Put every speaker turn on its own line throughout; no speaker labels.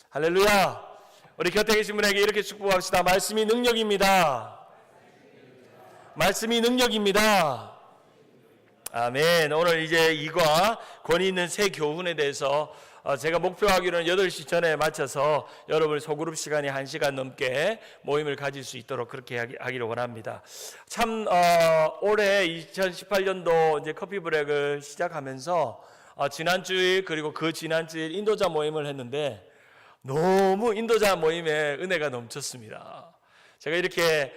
할렐루야. 우리 곁에 계신 분에게 이렇게 축복합시다. 말씀이 능력입니다. 말씀이 능력입니다. 아멘. 오늘 이제 이과 권위 있는 새 교훈에 대해서 제가 목표하기로는 8시 전에 맞춰서 여러분의 소그룹 시간이 1시간 넘게 모임을 가질 수 있도록 그렇게 하기를 원합니다. 참 올해 2018년도 이제 커피 브렉을 시작하면서 지난주일 그리고 그 지난주일 인도자 모임을 했는데 너무 인도자 모임에 은혜가 넘쳤습니다. 제가 이렇게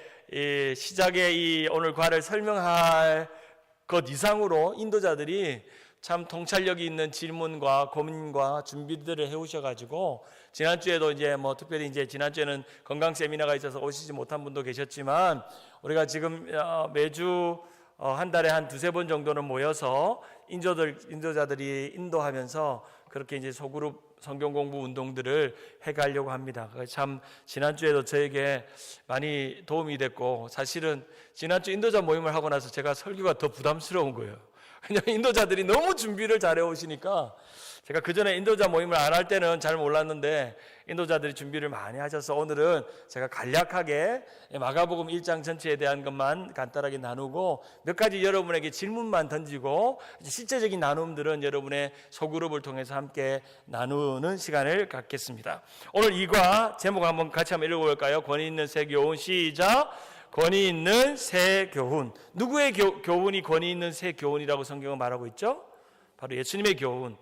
시작에 이 오늘 과를 설명할 것 이상으로 인도자들이 참 통찰력이 있는 질문과 고민과 준비들을 해오셔가지고 지난주에도 이제 특별히 이제 지난주에는 건강 세미나가 있어서 오시지 못한 분도 계셨지만 우리가 지금 매주 한 달에 한 2-3번 정도는 모여서 인도자들이 인도하면서 그렇게 이제 소그룹 성경 공부 운동들을 해가려고 합니다. 참 지난주에도 저에게 많이 도움이 됐고 사실은 지난주 인도자 모임을 하고 나서 제가 설교가 더 부담스러운 거예요. 왜냐하면 인도자들이 너무 준비를 잘해 오시니까 제가 그전에 인도자 모임을 안 할 때는 잘 몰랐는데 인도자들이 준비를 많이 하셔서 오늘은 제가 간략하게 마가복음 1장 전체에 대한 것만 간단하게 나누고 몇 가지 여러분에게 질문만 던지고 실제적인 나눔들은 여러분의 소그룹을 통해서 함께 나누는 시간을 갖겠습니다. 오늘 이과 제목 한번 같이 한번 읽어볼까요? 권위 있는 새 교훈. 시작. 권위 있는 새 교훈. 누구의 교훈이 권위 있는 새 교훈이라고 성경은 말하고 있죠? 바로 예수님의 교훈.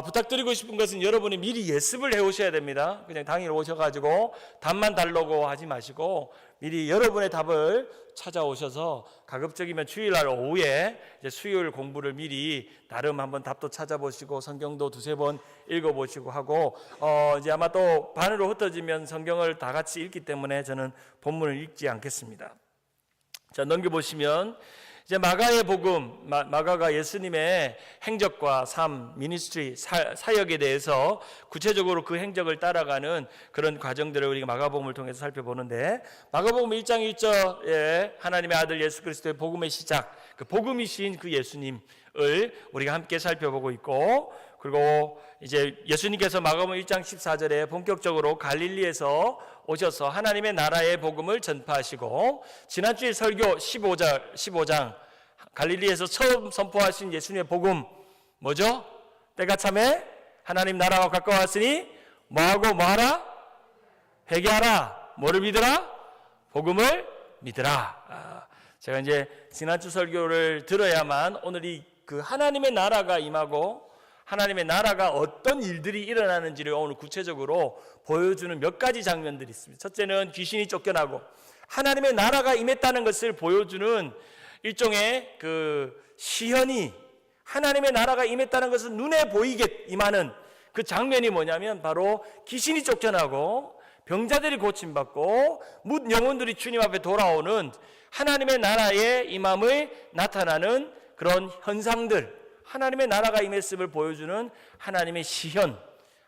부탁드리고 싶은 것은 여러분이 미리 예습을 해오셔야 됩니다. 그냥 당일 오셔가지고 답만 달라고 하지 마시고 미리 여러분의 답을 찾아오셔서 가급적이면 주일날 오후에 이제 수요일 공부를 미리 나름 한번 답도 찾아보시고 성경도 2-3번 읽어보시고 하고 이제 아마 또 반으로 흩어지면 성경을 다 같이 읽기 때문에 저는 본문을 읽지 않겠습니다. 자, 넘겨보시면 이제 마가의 복음, 마가가 예수님의 행적과 삶, 미니스트리, 사역에 대해서 구체적으로 그 행적을 따라가는 그런 과정들을 우리가 마가복음을 통해서 살펴보는데 마가복음 1장 1절에 하나님의 아들 예수 그리스도의 복음의 시작, 그 복음이신 그 예수님을 우리가 함께 살펴보고 있고 그리고 이제 예수님께서 마가복음 1장 14절에 본격적으로 갈릴리에서 오셔서 하나님의 나라의 복음을 전파하시고 지난주에 설교 15장 갈릴리에서 처음 선포하신 예수님의 복음 뭐죠? 때가 참에 하나님 나라가 가까웠으니 뭐하고 뭐하라? 회개하라. 뭐를 믿으라? 복음을 믿으라. 제가 이제 지난주 설교를 들어야만 오늘 그 하나님의 나라가 임하고 하나님의 나라가 어떤 일들이 일어나는지를 오늘 구체적으로 보여주는 몇 가지 장면들이 있습니다. 첫째는 귀신이 쫓겨나고 하나님의 나라가 임했다는 것을 보여주는 일종의 그 시현이 하나님의 나라가 임했다는 것은 눈에 보이게 임하는 그 장면이 뭐냐면 바로 귀신이 쫓겨나고 병자들이 고침받고 뭇 영혼들이 주님 앞에 돌아오는 하나님의 나라의 임함을 나타나는 그런 현상들, 하나님의 나라가 임했음을 보여주는 하나님의 시현,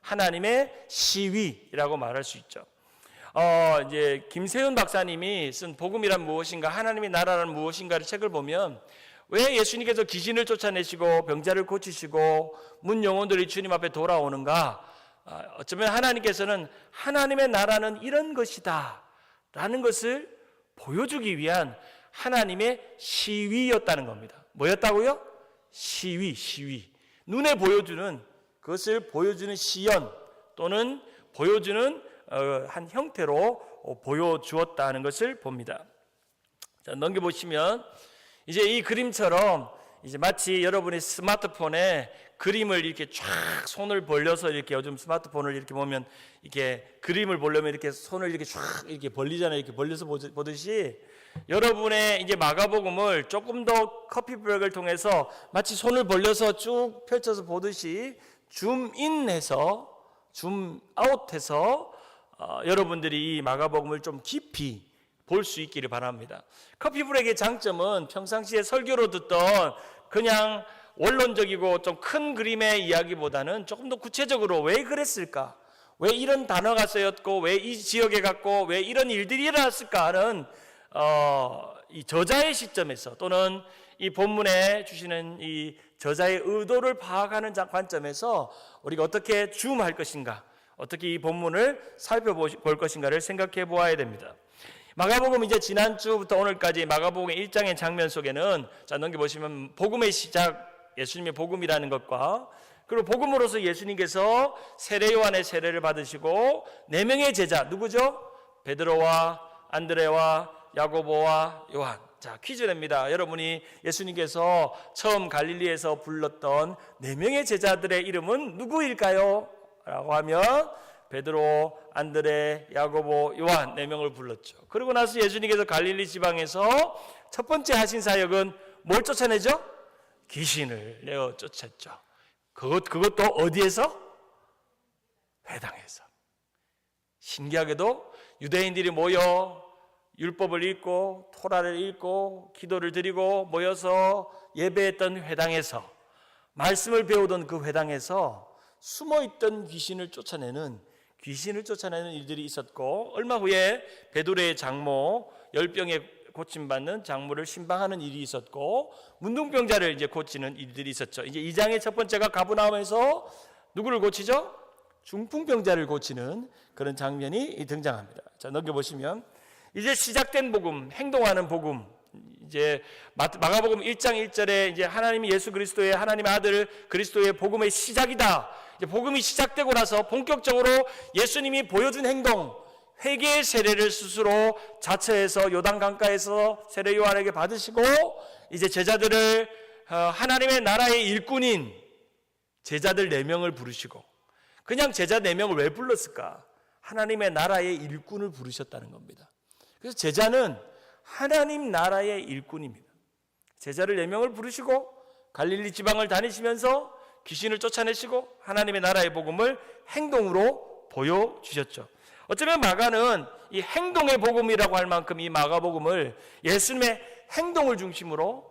하나님의 시위라고 말할 수 있죠. 이제 김세윤 박사님이 쓴 복음이란 무엇인가, 하나님의 나라란 무엇인가를 책을 보면 왜 예수님께서 귀신을 쫓아내시고 병자를 고치시고 문 영혼들이 주님 앞에 돌아오는가? 어쩌면 하나님께서는 하나님의 나라는 이런 것이다 라는 것을 보여주기 위한 하나님의 시위였다는 겁니다. 뭐였다고요? 시위. 눈에 보여주는 그것을 보여주는 시연 또는 보여주는 한 형태로 보여주었다는 것을 봅니다. 자, 넘겨보시면 이제 이 그림처럼 이제 마치 여러분의 스마트폰에 그림을 이렇게 쫙 손을 벌려서 이렇게 요즘 스마트폰을 이렇게 보면 이렇게 그림을 보려면 이렇게 손을 이렇게 쫙 이렇게 벌리잖아요. 이렇게 벌려서 보듯이 여러분의 이제 마가복음을 조금 더 커피 브렉을 통해서 마치 손을 벌려서 쭉 펼쳐서 보듯이 줌인해서 줌아웃해서 여러분들이 이 마가복음을 좀 깊이 볼 수 있기를 바랍니다. 커피 브렉의 장점은 평상시에 설교로 듣던 그냥 원론적이고 좀 큰 그림의 이야기보다는 조금 더 구체적으로 왜 그랬을까? 왜 이런 단어가 쓰였고 왜 이 지역에 갔고 왜 이런 일들이 일어났을까 하는 이 저자의 시점에서 또는 이 본문에 주시는 이 저자의 의도를 파악하는 관점에서 우리가 어떻게 줌할 것인가, 어떻게 이 본문을 살펴볼 것인가를 생각해 보아야 됩니다. 마가복음 이제 지난주부터 오늘까지 마가복음 1장의 장면 속에는 자 넘겨보시면 복음의 시작, 예수님의 복음이라는 것과 그리고 복음으로서 예수님께서 세례 요한의 세례를 받으시고 4명의 제자 누구죠? 베드로와 안드레와 야고보와 요한. 자, 퀴즈 냅니다. 여러분이 예수님께서 처음 갈릴리에서 불렀던 4명의 제자들의 이름은 누구일까요? 라고 하면 베드로, 안드레, 야고보, 요한 4명을 불렀죠. 그리고 나서 예수님께서 갈릴리 지방에서 첫 번째 하신 사역은 뭘 쫓아내죠? 귀신을 내어 쫓았죠. 그것도 어디에서? 회당에서. 신기하게도 유대인들이 모여 율법을 읽고 토라를 읽고 기도를 드리고 모여서 예배했던 회당에서, 말씀을 배우던 그 회당에서 숨어있던 귀신을 쫓아내는 일들이 있었고, 얼마 후에 베드로의 장모 10병에 고침받는 장모를 신방하는 일이 있었고, 문둥병자를 이제 고치는 일들이 있었죠. 이제 2장의 첫 번째가 가브나움에서 누구를 고치죠? 중풍병자를 고치는 그런 장면이 등장합니다. 자, 넘겨보시면 이제 시작된 복음, 행동하는 복음, 이제 마가복음 1장 1절에 이제 하나님이 예수 그리스도의 하나님의 아들 그리스도의 복음의 시작이다. 이제 복음이 시작되고 나서 본격적으로 예수님이 보여준 행동, 회개의 세례를 스스로 자처해서 요단 강가에서 세례 요한에게 받으시고, 이제 제자들을 하나님의 나라의 일꾼인 제자들 4명을 부르시고, 그냥 제자 4명을 왜 불렀을까? 하나님의 나라의 일꾼을 부르셨다는 겁니다. 그래서 제자는 하나님 나라의 일꾼입니다. 제자를 4명을 부르시고 갈릴리 지방을 다니시면서 귀신을 쫓아내시고 하나님의 나라의 복음을 행동으로 보여주셨죠. 어쩌면 마가는 이 행동의 복음이라고 할 만큼 이 마가복음을 예수님의 행동을 중심으로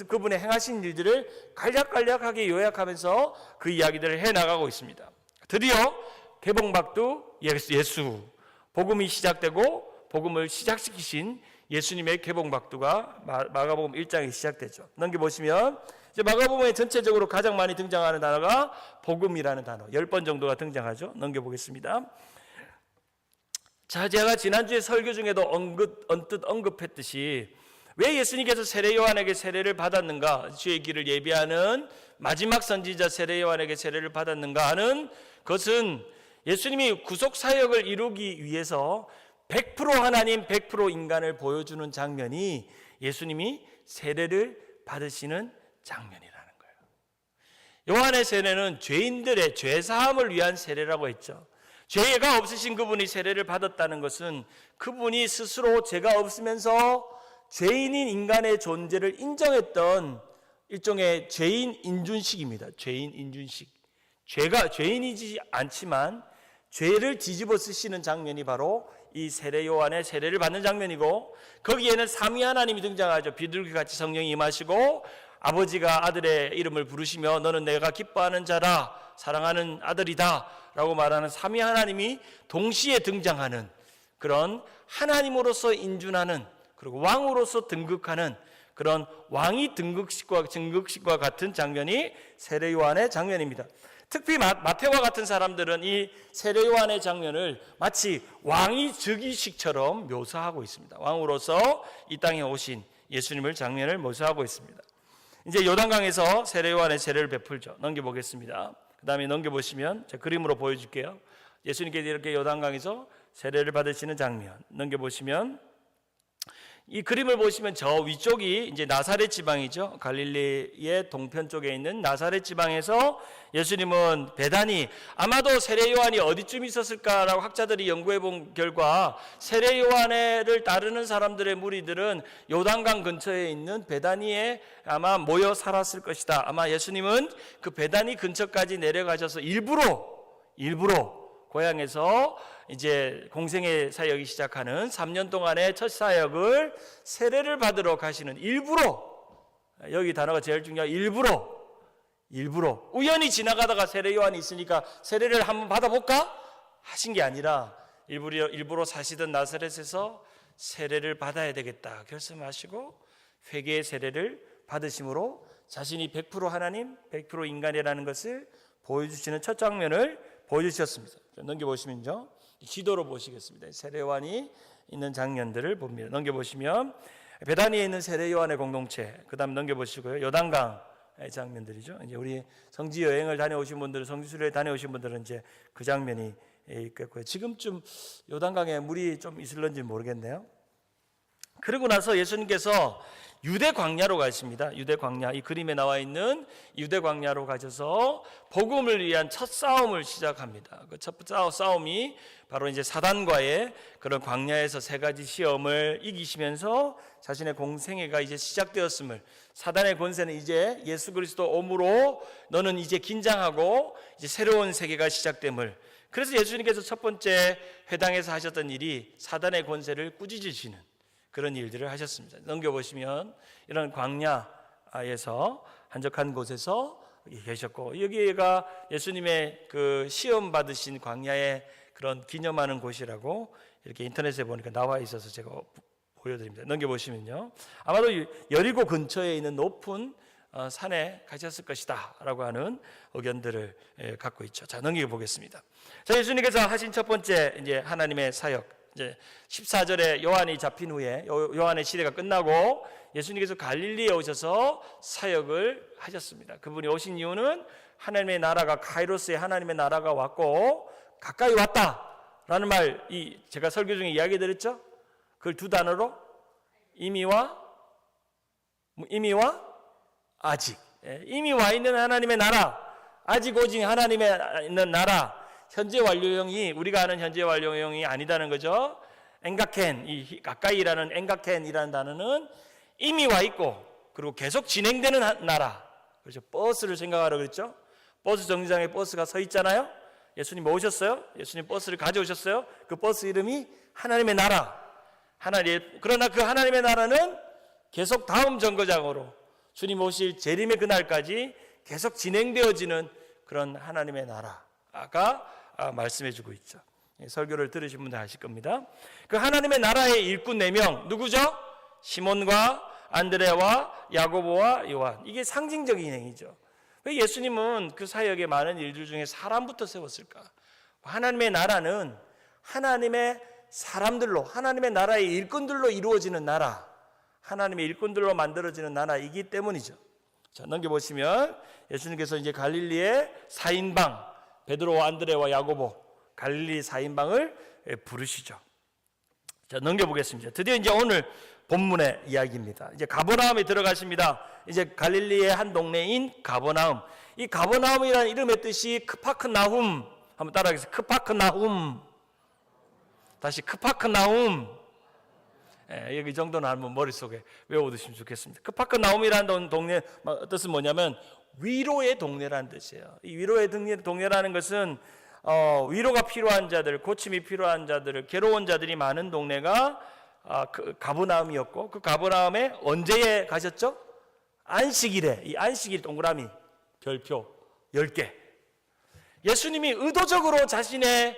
그분의 행하신 일들을 간략간략하게 요약하면서 그 이야기들을 해나가고 있습니다. 드디어 개봉박두 예수, 복음이 시작되고 복음을 시작시키신 예수님의 개봉박두가 마가복음 1장에 시작되죠. 넘겨보시면 이제 마가복음에 전체적으로 가장 많이 등장하는 단어가 복음이라는 단어 10번 정도가 등장하죠. 넘겨보겠습니다. 자, 제가 지난주에 설교 중에도 언뜻 언급했듯이 왜 예수님께서 세례 요한에게 세례를 받았는가, 주의 길을 예비하는 마지막 선지자 세례 요한에게 세례를 받았는가 하는 것은 예수님이 구속 사역을 이루기 위해서 100% 하나님 100% 인간을 보여주는 장면이 예수님이 세례를 받으시는 장면이라는 거예요. 요한의 세례는 죄인들의 죄사함을 위한 세례라고 했죠. 죄가 없으신 그분이 세례를 받았다는 것은 그분이 스스로 죄가 없으면서 죄인인 인간의 존재를 인정했던 일종의 죄인 인준식입니다. 죄인 인준식. 죄인이지 않지만 죄를 뒤집어 쓰시는 장면이 바로 이 세례 요한의 세례를 받는 장면이고, 거기에는 삼위 하나님이 등장하죠. 비둘기같이 성령이 임하시고 아버지가 아들의 이름을 부르시며 너는 내가 기뻐하는 자라, 사랑하는 아들이다 라고 말하는 삼위 하나님이 동시에 등장하는 그런 하나님으로서 인준하는, 그리고 왕으로서 등극하는 그런 왕이 등극식과 같은 장면이 세례 요한의 장면입니다. 특히 마태와 같은 사람들은 이 세례 요한의 장면을 마치 왕이 즉위식처럼 묘사하고 있습니다. 왕으로서 이 땅에 오신 예수님을 장면을 묘사하고 있습니다. 이제 요단강에서 세례 요한의 세례를 베풀죠. 넘겨보겠습니다. 그 다음에 넘겨보시면 제가 그림으로 보여줄게요. 예수님께서 이렇게 요단강에서 세례를 받으시는 장면 넘겨보시면, 이 그림을 보시면 저 위쪽이 이제 나사렛 지방이죠. 갈릴리의 동편 쪽에 있는 나사렛 지방에서 예수님은 베다니, 아마도 세례 요한이 어디쯤 있었을까라고 학자들이 연구해 본 결과 세례 요한을 따르는 사람들의 무리들은 요단강 근처에 있는 베다니에 아마 모여 살았을 것이다. 아마 예수님은 그 베다니 근처까지 내려가셔서 일부러 고향에서 이제 공생의 사역이 시작하는 3년 동안의 첫 사역을 세례를 받으러 가시는, 일부러, 여기 단어가 제일 중요한 일부러 우연히 지나가다가 세례 요한이 있으니까 세례를 한번 받아볼까 하신 게 아니라 일부러 사시던 나사렛에서 세례를 받아야 되겠다 결심하시고 회개의 세례를 받으심으로 자신이 100% 하나님 100% 인간이라는 것을 보여주시는 첫 장면을 보여주셨습니다. 넘겨보시면요, 지도로 보시겠습니다. 세례요한이 있는 장면들을 봅니다. 넘겨보시면 베다니에 있는 세례요한의 공동체, 그 다음 넘겨보시고요, 요단강의 장면들이죠. 이제 우리 성지 여행을 다녀오신 분들은, 성지 순례 다녀오신 분들은 이제 그 장면이 있겠고요. 지금쯤 요단강에 물이 좀 있을런지 모르겠네요. 그러고 나서 예수님께서 유대 광야로 가십니다. 유대 광야, 이 그림에 나와 있는 유대 광야로 가셔서 복음을 위한 첫 싸움을 시작합니다. 그 첫 싸움이 바로 이제 사단과의 그런 광야에서 세 가지 시험을 이기시면서 자신의 공생애가 이제 시작되었음을, 사단의 권세는 이제 예수 그리스도 오므로 너는 이제 긴장하고 이제 새로운 세계가 시작됨을, 그래서 예수님께서 첫 번째 회당에서 하셨던 일이 사단의 권세를 꾸짖으시는 그런 일들을 하셨습니다. 넘겨보시면 이런 광야에서 한적한 곳에서 계셨고, 여기가 예수님의 그 시험 받으신 광야의 그런 기념하는 곳이라고 이렇게 인터넷에 보니까 나와 있어서 제가 보여드립니다. 넘겨보시면요, 아마도 여리고 근처에 있는 높은 산에 가셨을 것이다 라고 하는 의견들을 갖고 있죠. 자, 넘겨보겠습니다. 자, 예수님께서 하신 첫 번째 이제 하나님의 사역, 이제 14절에 요한이 잡힌 후에 요한의 시대가 끝나고 예수님께서 갈릴리에 오셔서 사역을 하셨습니다. 그분이 오신 이유는 하나님의 나라가, 카이로스의 하나님의 나라가 왔고 가까이 왔다라는 말, 제가 설교 중에 이야기 드렸죠. 그걸 두 단어로 이미와 아직. 이미 와 있는 하나님의 나라, 아직 오직 하나님의 있는 나라. 현재 완료형이 우리가 아는 현재 완료형이 아니다는 거죠. 엔가켄, 이 가까이라는 엔가켄이라는 단어는 이미 와 있고 그리고 계속 진행되는 나라. 그렇죠. 버스를 생각하라 그랬죠. 버스 정류장에 버스가 서 있잖아요. 예수님 오셨어요. 예수님 버스를 가져오셨어요. 그 버스 이름이 하나님의 나라. 그러나 그 하나님의 나라는 계속 다음 정거장으로 주님 오실 재림의 그날까지 계속 진행되어지는 그런 하나님의 나라가 말씀해주고 있죠. 설교를 들으신 분들 아실 겁니다. 그 하나님의 나라의 일꾼 4명 누구죠? 시몬과 안드레와 야고보와 요한. 이게 상징적인 행위죠. 왜 예수님은 그 사역의 많은 일들 중에 사람부터 세웠을까? 하나님의 나라는 하나님의 사람들로, 하나님의 나라의 일꾼들로 이루어지는 나라, 하나님의 일꾼들로 만들어지는 나라이기 때문이죠. 자, 넘겨보시면 예수님께서 이제 갈릴리의 4인방 베드로와 안드레와 야고보, 갈릴리 4인방을 부르시죠. 자, 넘겨보겠습니다. 드디어 이제 오늘 본문의 이야기입니다. 이제 가버나움에 들어가십니다. 이제 갈릴리의 한 동네인 가버나움. 이 가버나움이라는 이름의 뜻이 크파크나훔. 한번 따라하겠습니다. 크파크나훔. 다시 크파크나훔. 여기 정도는 한번 머릿속에 외워두시면 좋겠습니다. 크파크나움이라는 동네 뜻은 뭐냐면 위로의 동네라는 뜻이에요. 이 위로의 동네라는 것은 위로가 필요한 자들, 고침이 필요한 자들, 괴로운 자들이 많은 동네가 그 가버나움이었고, 그 가버나움에 언제 가셨죠? 안식일에. 이 안식일 동그라미 별표 10개. 예수님이 의도적으로 자신의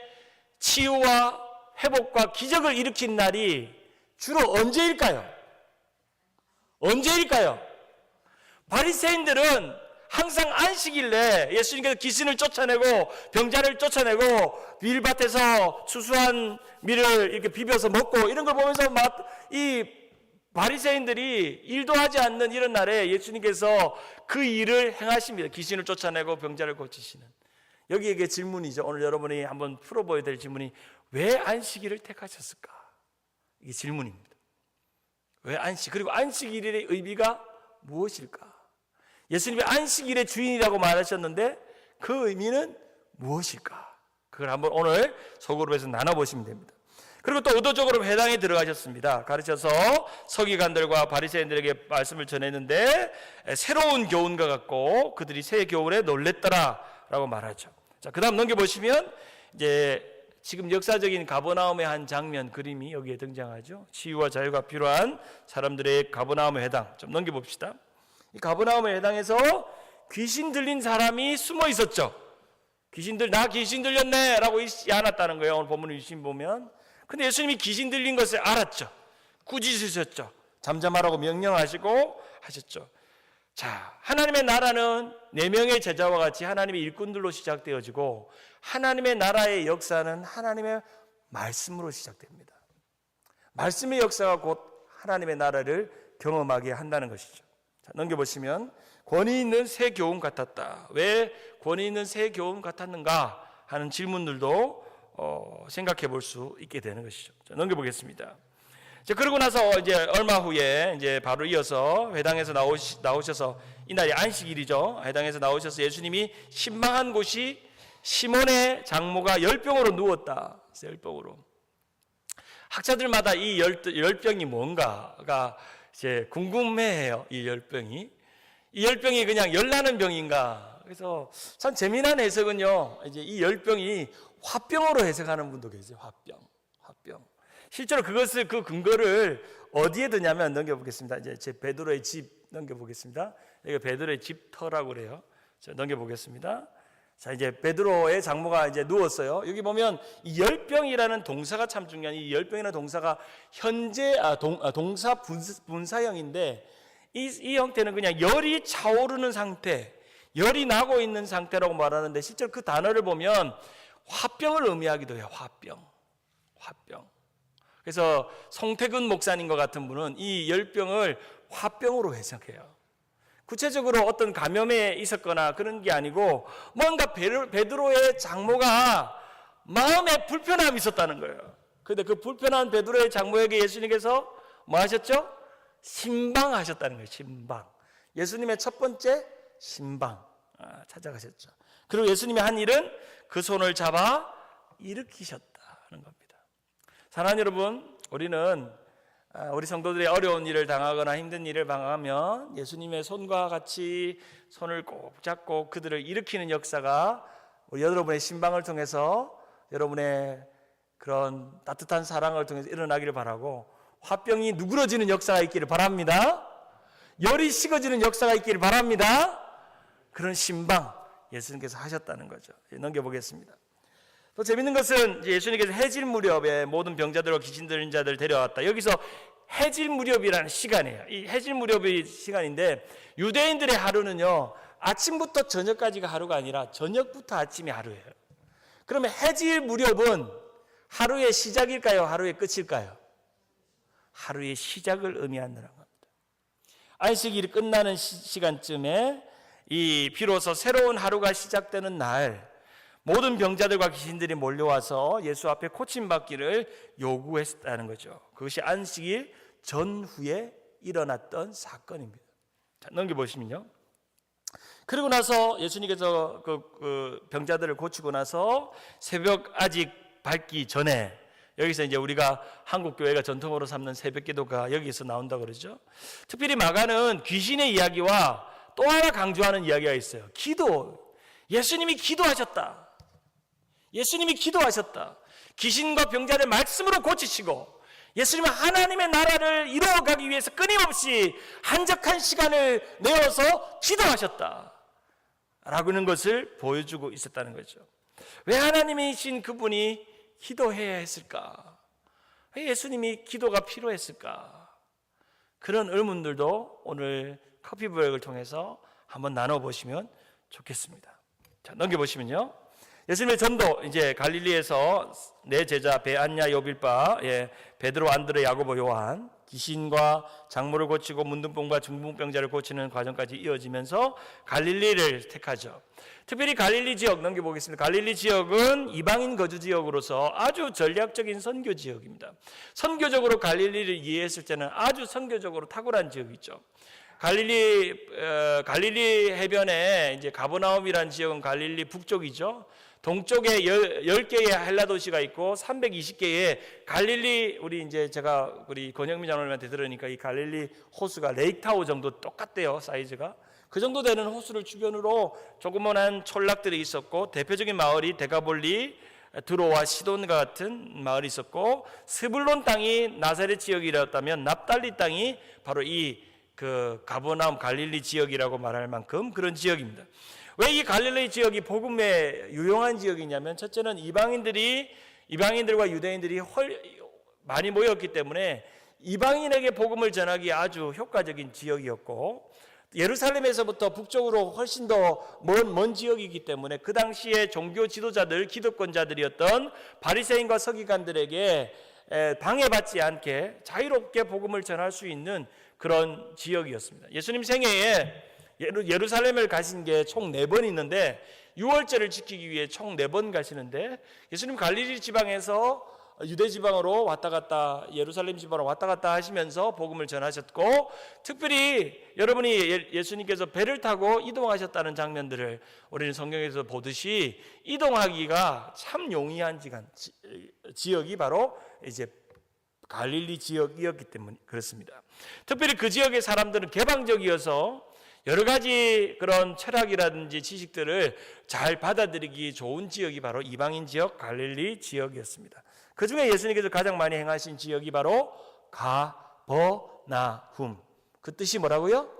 치유와 회복과 기적을 일으킨 날이 주로 언제일까요? 바리새인들은 항상 안식일 내 예수님께서 귀신을 쫓아내고 병자를 쫓아내고 밀밭에서 추수한 밀을 이렇게 비벼서 먹고 이런 걸 보면서 이 바리새인들이 일도 하지 않는 이런 날에 예수님께서 그 일을 행하십니다. 귀신을 쫓아내고 병자를 고치시는. 여기에 질문이죠. 오늘 여러분이 한번 풀어보아야 될 질문이, 왜 안식일을 택하셨을까? 이게 질문입니다. 왜 그리고 안식일의 의미가 무엇일까? 예수님이 안식일의 주인이라고 말하셨는데 그 의미는 무엇일까? 그걸 한번 오늘 소그룹에서 나눠보시면 됩니다. 그리고 또 의도적으로 회당에 들어가셨습니다. 가르쳐서 서기관들과 바리새인들에게 말씀을 전했는데 새로운 교훈과 같고 그들이 새 교훈에 놀랬더라라고 말하죠. 자, 그다음 넘겨보시면 이제 지금 역사적인 가버나움의 한 장면 그림이 여기에 등장하죠. 치유와 자유가 필요한 사람들의 가버나움의 회당. 좀 넘겨봅시다. 이 가버나움의 회당에서 귀신 들린 사람이 숨어 있었죠. 나 귀신 들렸네 라고 있지 않았다는 거예요. 오늘 본문을 유심 보면. 근데 예수님이 귀신 들린 것을 알았죠. 꾸짖으셨죠. 잠잠하라고 명령하시고 하셨죠. 자, 하나님의 나라는 4명의 제자와 같이 하나님의 일꾼들로 시작되어지고 하나님의 나라의 역사는 하나님의 말씀으로 시작됩니다. 말씀의 역사가 곧 하나님의 나라를 경험하게 한다는 것이죠. 자, 넘겨보시면 권위 있는 새 교훈 같았다. 왜 권위 있는 새 교훈 같았는가 하는 질문들도 생각해 볼 수 있게 되는 것이죠. 자, 넘겨보겠습니다. 자, 그러고 나서 이제 얼마 후에 이제 바로 이어서 회당에서 나오셔서 이날이 안식일이죠. 회당에서 나오셔서 예수님이 신방한 곳이 시몬의 장모가 열병으로 누웠다. 열병으로. 학자들마다 이 열병이 뭔가가 이제 궁금해해요. 이 열병이 그냥 열나는 병인가? 그래서 참 재미난 해석은요. 이제 이 열병이 화병으로 해석하는 분도 계세요. 화병. 실제로 그 근거를 어디에 드냐면 넘겨보겠습니다. 이제 제 베드로의 집 넘겨보겠습니다. 여기 베드로의 집터라고 그래요. 자, 넘겨보겠습니다. 자, 이제 베드로의 장모가 이제 누웠어요. 여기 보면 이 열병이라는 동사가 참 중요한, 이 열병이라는 동사가 현재 동사 분사형인데 이 형태는 그냥 열이 차오르는 상태, 열이 나고 있는 상태라고 말하는데 실제로 그 단어를 보면 화병을 의미하기도 해요. 화병. 그래서 송태근 목사님 것 같은 분은 이 열병을 화병으로 해석해요. 구체적으로 어떤 감염에 있었거나 그런 게 아니고 뭔가 베드로의 장모가 마음에 불편함이 있었다는 거예요. 그런데 그 불편한 베드로의 장모에게 예수님께서 뭐 하셨죠? 신방하셨다는 거예요. 신방. 예수님의 첫 번째 신방 찾아가셨죠. 그리고 예수님이 한 일은 그 손을 잡아 일으키셨다는 겁니다. 사랑하는 여러분, 우리는 우리 성도들이 어려운 일을 당하거나 힘든 일을 당하면 예수님의 손과 같이 손을 꼭 잡고 그들을 일으키는 역사가 우리 여러분의 신방을 통해서 여러분의 그런 따뜻한 사랑을 통해서 일어나기를 바라고 화병이 누그러지는 역사가 있기를 바랍니다. 열이 식어지는 역사가 있기를 바랍니다. 그런 신방 예수님께서 하셨다는 거죠. 넘겨보겠습니다. 또 재밌는 것은 예수님께서 해질 무렵에 모든 병자들과 귀신 들린 자들 데려왔다. 여기서 해질 무렵이라는 시간이에요. 이 해질 무렵의 시간인데 유대인들의 하루는요, 아침부터 저녁까지가 하루가 아니라 저녁부터 아침이 하루예요. 그러면 해질 무렵은 하루의 시작일까요? 하루의 끝일까요? 하루의 시작을 의미한다는 겁니다. 안식일이 끝나는 시간쯤에 이 비로소 새로운 하루가 시작되는 날, 모든 병자들과 귀신들이 몰려와서 예수 앞에 고침받기를 요구했다는 거죠. 그것이 안식일 전후에 일어났던 사건입니다. 자, 넘겨보시면요. 그리고 나서 예수님께서 그 병자들을 고치고 나서 새벽 아직 밝기 전에, 여기서 이제 우리가 한국 교회가 전통으로 삼는 새벽 기도가 여기서 나온다고 그러죠. 특별히 마가는 귀신의 이야기와 또 하나 강조하는 이야기가 있어요. 기도. 예수님이 기도하셨다. 귀신과 병자를 말씀으로 고치시고 예수님은 하나님의 나라를 이루어가기 위해서 끊임없이 한적한 시간을 내어서 기도하셨다 라고 하는 것을 보여주고 있었다는 거죠. 왜 하나님이신 그분이 기도해야 했을까? 왜 예수님이 기도가 필요했을까? 그런 의문들도 오늘 커피 브레이크를 통해서 한번 나눠보시면 좋겠습니다. 자, 넘겨보시면요. 예수님의 전도, 이제 갈릴리에서 네 제자 베안야 요빌바, 베드로 안드레 야고보 요한, 귀신과 장모를 고치고 문둥병과 중풍병자를 고치는 과정까지 이어지면서 갈릴리를 택하죠. 특별히 갈릴리 지역 넘겨보겠습니다. 갈릴리 지역은 이방인 거주 지역으로 아주 전략적인 선교 지역입니다. 선교적으로 갈릴리를 이해했을 때는 아주 선교적으로 탁월한 지역이죠. 갈릴리 해변에 이제 가버나움이라는 지역은 갈릴리 북쪽이죠. 동쪽에 10개의 헬라 도시가 있고 320개의 갈릴리, 우리 권영민 장로님한테 들으니까 이 갈릴리 호수가 레이크타워 정도 똑같대요, 사이즈가. 그 정도 되는 호수를 주변으로 조그만한 촌락들이 있었고, 대표적인 마을이 데가볼리, 드로와 시돈과 같은 마을이 있었고, 스불론 땅이 나사렛 지역이었다면 납달리 땅이 바로 가버나움 갈릴리 지역이라고 말할 만큼 그런 지역입니다. 왜 이 갈릴리 지역이 복음에 유용한 지역이냐면, 첫째는 이방인들과 유대인들이 많이 모였기 때문에 이방인에게 복음을 전하기 아주 효과적인 지역이었고, 예루살렘에서부터 북쪽으로 훨씬 더 먼 지역이기 때문에 그 당시에 종교 지도자들, 기득권자들이었던 바리새인과 서기관들에게 방해받지 않게 자유롭게 복음을 전할 수 있는 그런 지역이었습니다. 예수님 생애에 예루살렘을 가신 게 총 4번 있는데, 유월절을 지키기 위해 총 4번 가시는데, 예수님 갈릴리 지방에서 유대 지방으로 왔다 갔다, 예루살렘 지방으로 왔다 갔다 하시면서 복음을 전하셨고, 특별히 여러분이 예수님께서 배를 타고 이동하셨다는 장면들을 우리는 성경에서 보듯이, 이동하기가 참 용이한 지역이 바로 이제 갈릴리 지역이었기 때문에 그렇습니다. 특별히 그 지역의 사람들은 개방적이어서 여러 가지 그런 철학이라든지 지식들을 잘 받아들이기 좋은 지역이 바로 이방인 지역, 갈릴리 지역이었습니다. 그 중에 예수님께서 가장 많이 행하신 지역이 바로 가버나훔. 그 뜻이 뭐라고요?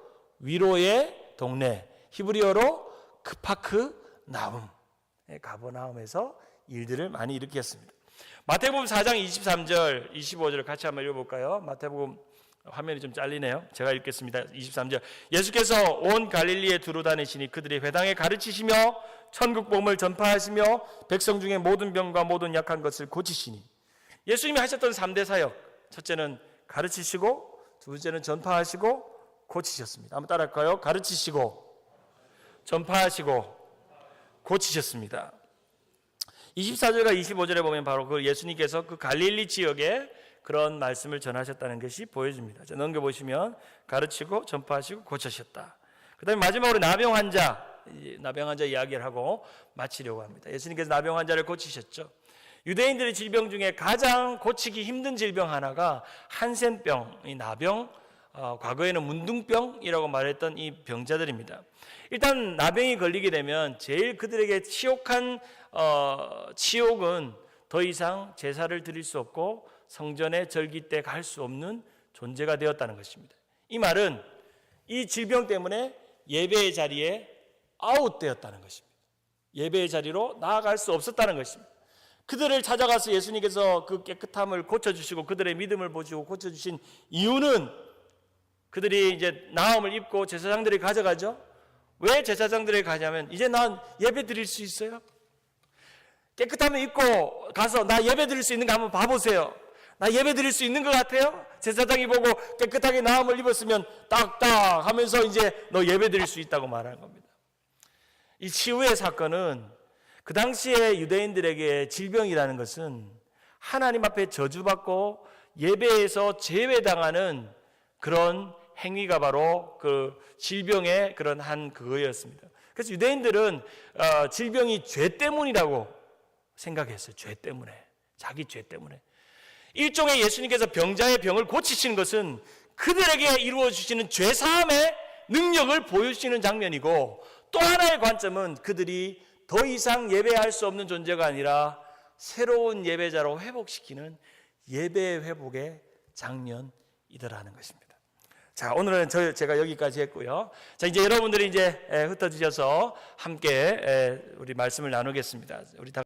위로의 동네. 히브리어로 크파크나움. 가버나움에서 일들을 많이 일으켰습니다. 마태복음 4장 23절, 25절을 같이 한번 읽어볼까요? 마태복음 화면이 좀 잘리네요. 제가 읽겠습니다. 23절. 예수께서 온 갈릴리에 두루 다니시니 그들이 회당에 가르치시며 천국 복음을 전파하시며 백성 중에 모든 병과 모든 약한 것을 고치시니. 예수님이 하셨던 3대 사역, 첫째는 가르치시고, 두 번째는 전파하시고 고치셨습니다. 한번 따라할까요? 가르치시고, 전파하시고, 고치셨습니다. 24절과 25절에 보면 바로 그 예수님께서 그 갈릴리 지역에 그런 말씀을 전하셨다는 것이 보여집니다. 넘겨보시면 가르치고 전파하시고 고치셨다. 그 다음에 마지막으로 나병 환자 이야기를 하고 마치려고 합니다. 예수님께서 나병 환자를 고치셨죠. 유대인들의 질병 중에 가장 고치기 힘든 질병 하나가 한센병, 이 나병, 과거에는 문둥병이라고 말했던 이 병자들입니다. 일단 나병이 걸리게 되면 제일 그들에게 치욕한 치욕은 더 이상 제사를 드릴 수 없고 성전에 절기 때 갈 수 없는 존재가 되었다는 것입니다. 이 말은 이 질병 때문에 예배의 자리에 아웃되었다는 것입니다. 예배의 자리로 나아갈 수 없었다는 것입니다. 그들을 찾아가서 예수님께서 그 깨끗함을 고쳐주시고 그들의 믿음을 보시고 고쳐주신 이유는 그들이 이제 나음을 입고 제사장들이 가져가죠. 왜 제사장들이 가냐면 이제 난 예배 드릴 수 있어요. 깨끗함을 입고 가서 나 예배 드릴 수 있는 거 한번 봐보세요. 나 예배 드릴 수 있는 것 같아요? 제사장이 보고 깨끗하게 나음을 입었으면 딱딱 하면서 이제 너 예배 드릴 수 있다고 말하는 겁니다. 이 치유의 사건은 그 당시에 유대인들에게 질병이라는 것은 하나님 앞에 저주받고 예배에서 제외당하는 그런 행위가 바로 그 질병의 그런 한 그거였습니다. 그래서 유대인들은 질병이 죄 때문이라고 생각했어요. 죄 때문에. 자기 죄 때문에. 일종의 예수님께서 병자의 병을 고치시는 것은 그들에게 이루어 주시는 죄 사함의 능력을 보여주시는 장면이고, 또 하나의 관점은 그들이 더 이상 예배할 수 없는 존재가 아니라 새로운 예배자로 회복시키는 예배 회복의 장면이더라는 것입니다. 자, 오늘은 제가 여기까지 했고요. 자, 이제 여러분들이 이제 흩어지셔서 함께 우리 말씀을 나누겠습니다. 우리 다